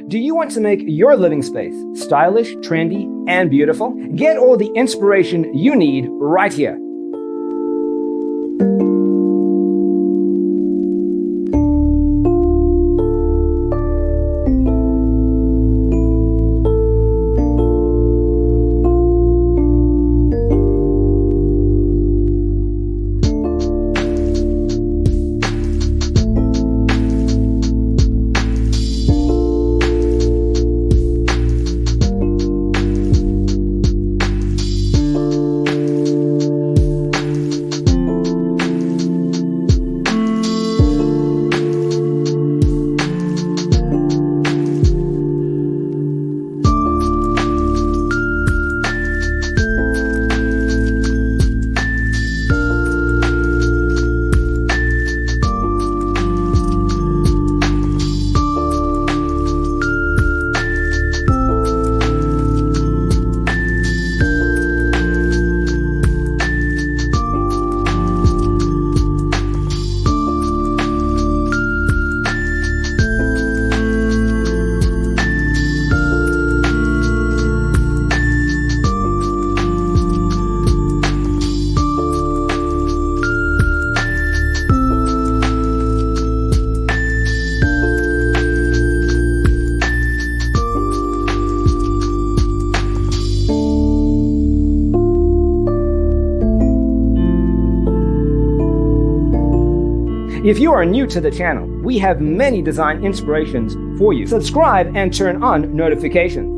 Do you want to make your living space stylish, trendy, and beautiful? Get all the inspiration you need right here. If you are new to the channel, we have many design inspirations for you. Subscribe and turn on notifications.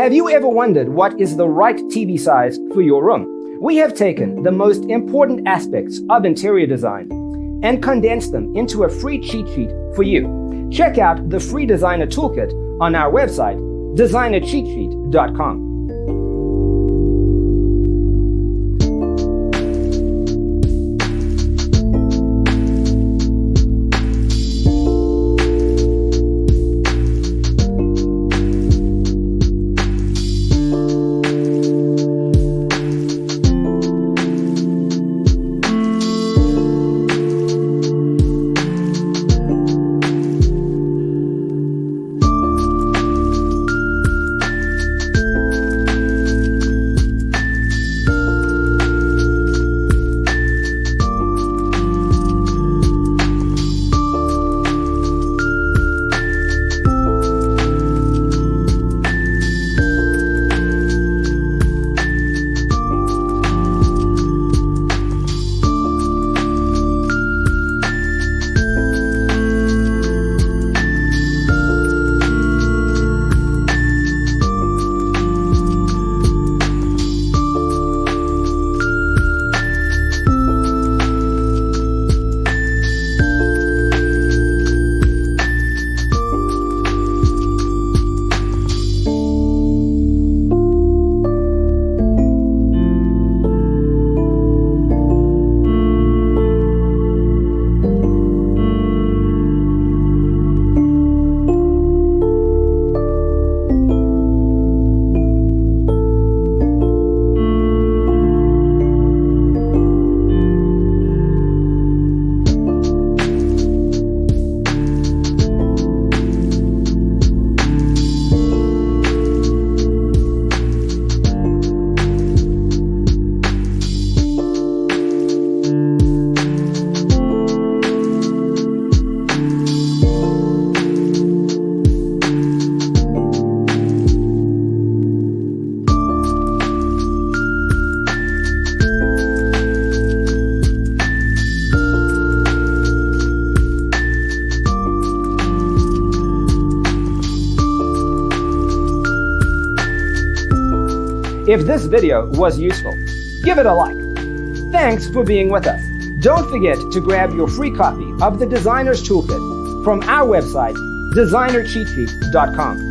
Have you ever wondered what is the right TV size for your room? We have taken the most important aspects of interior design and condensed them into a free cheat sheet for you. Check out the free designer toolkit on our website, designercheatsheet.com. If this video was useful, give it a like. Thanks for being with us. Don't forget to grab your free copy of the Designer's Toolkit from our website, designercheatsheet.com.